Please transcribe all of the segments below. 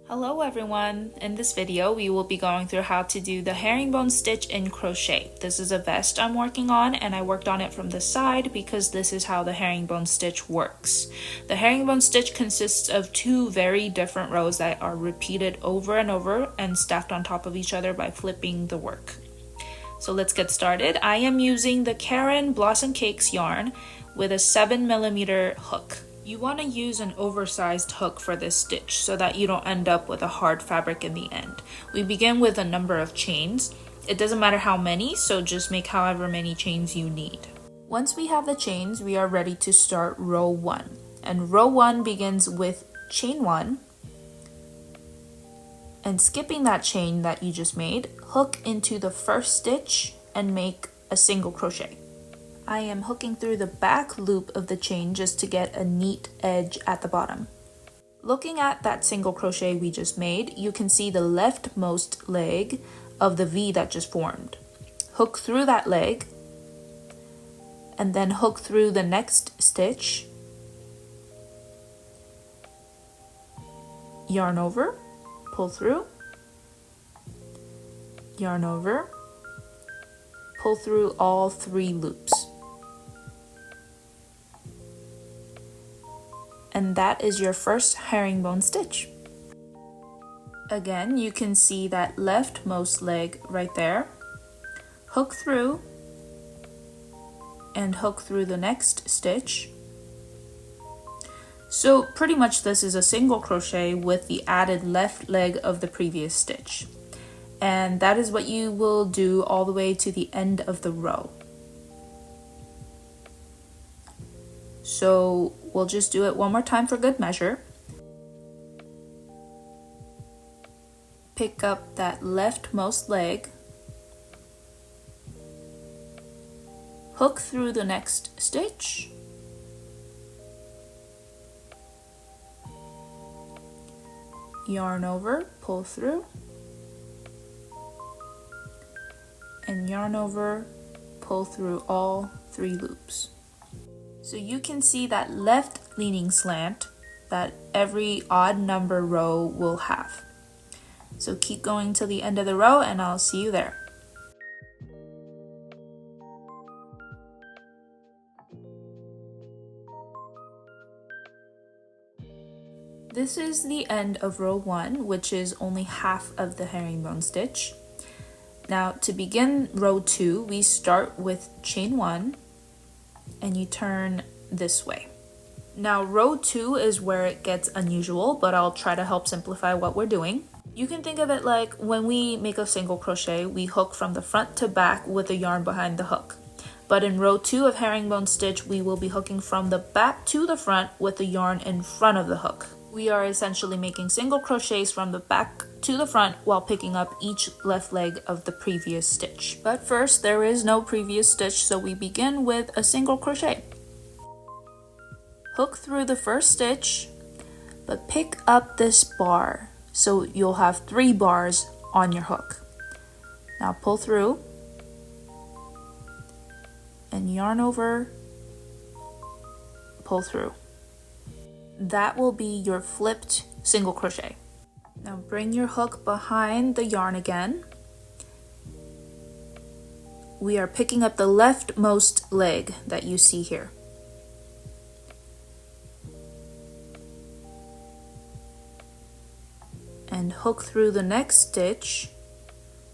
Hello everyone! In this video, we will be going through how to do the herringbone stitch in crochet. This is a vest I'm working on, and I worked on it from the side because this is how the herringbone stitch works. The herringbone stitch consists of two very different rows that are repeated over and over and stacked on top of each other by flipping the work. So let's get started. I am using the Karen Blossom Cakes yarn with a 7mm hook. You want to use an oversized hook for this stitch so that you don't end up with a hard fabric in the end. We begin with a number of chains. It doesn't matter how many, so just make however many chains you need. Once we have the chains, we are ready to start row 1. And row 1 begins with chain 1. And skipping that chain that you just made, hook into the first stitch and make a single crochet. I am hooking through the back loop of the chain just to get a neat edge at the bottom. Looking at that single crochet we just made, you can see the leftmost leg of the V that just formed. Hook through that leg and then hook through the next stitch, yarn over, pull through, yarn over, pull through all 3 loops. And that is your first herringbone stitch. Again, you can see that leftmost leg right there. Hook through and hook through the next stitch. So pretty much this is a single crochet with the added left leg of the previous stitch. And that is what you will do all the way to the end of the row. So we'll just do it one more time for good measure. Pick up that leftmost leg, hook through the next stitch, yarn over, pull through, and yarn over, pull through all 3 loops. So you can see that left leaning slant that every odd number row will have. So keep going till the end of the row and I'll see you there. This is the end of row 1, which is only half of the herringbone stitch. Now to begin row 2, we start with chain 1 and you turn this way. Now row 2 is where it gets unusual, but I'll try to help simplify what we're doing. You can think of it like when we make a single crochet, we hook from the front to back with the yarn behind the hook. But in row 2 of herringbone stitch, we will be hooking from the back to the front with the yarn in front of the hook. We are essentially making single crochets from the back to the front while picking up each left leg of the previous stitch. But first, there is no previous stitch, so we begin with a single crochet. Hook through the first stitch, but pick up this bar, so you'll have 3 bars on your hook. Now pull through, and yarn over, pull through. That will be your flipped single crochet. Now bring your hook behind the yarn again. We are picking up the leftmost leg that you see here. And hook through the next stitch.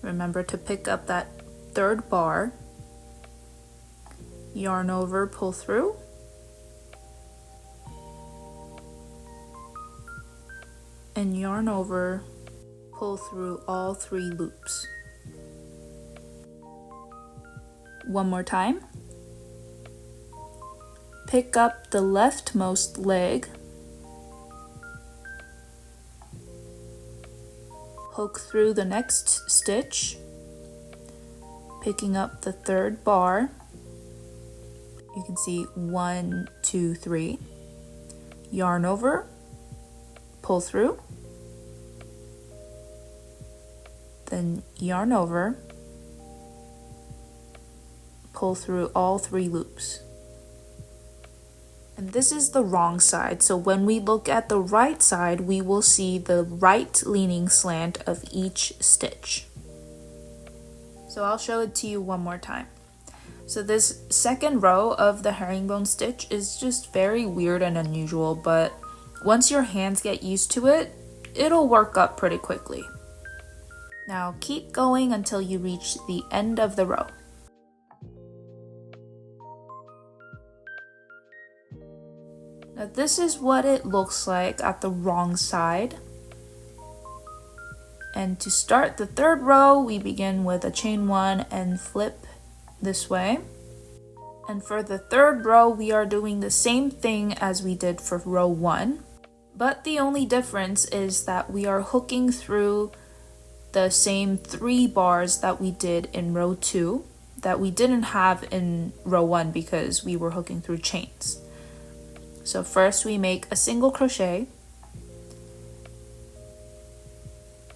Remember to pick up that 3rd bar. Yarn over, pull through. And yarn over, pull through all 3 loops. One more time. Pick up the leftmost leg, hook through the next stitch, picking up the 3rd bar. You can see 1, 2, 3. Yarn over, pull through, then yarn over, pull through all 3 loops. And this is the wrong side, so when we look at the right side, we will see the right leaning slant of each stitch. So I'll show it to you one more time. So this second row of the herringbone stitch is just very weird and unusual, but once your hands get used to it, it'll work up pretty quickly. Now keep going until you reach the end of the row. Now this is what it looks like at the wrong side. And to start the third row, we begin with a chain 1 and flip this way. And for the third row, we are doing the same thing as we did for row 1. But the only difference is that we are hooking through the same 3 bars that we did in row 2 that we didn't have in row 1 because we were hooking through chains. So first we make a single crochet,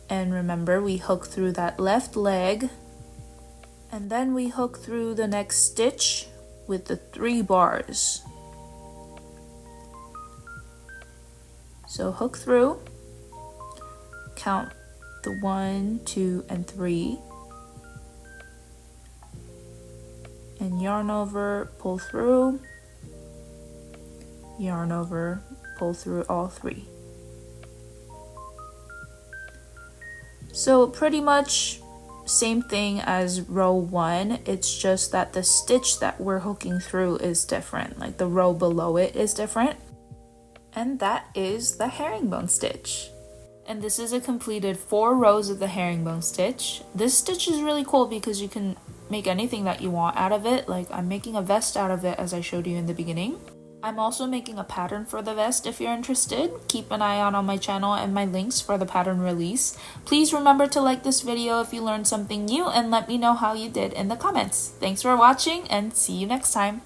and remember we hook through that left leg, and then we hook through the next stitch with the 3 bars. So hook through, count the 1, 2, and 3, and yarn over, pull through, yarn over, pull through all 3. So pretty much same thing as row 1, it's just that the stitch that we're hooking through is different, like the row below it is different. And that is the herringbone stitch. And this is a completed 4 rows of the herringbone stitch. This stitch is really cool because you can make anything that you want out of it. Like I'm making a vest out of it as I showed you in the beginning. I'm also making a pattern for the vest if you're interested. Keep an eye out on my channel and my links for the pattern release. Please remember to like this video if you learned something new and let me know how you did in the comments. Thanks for watching and see you next time.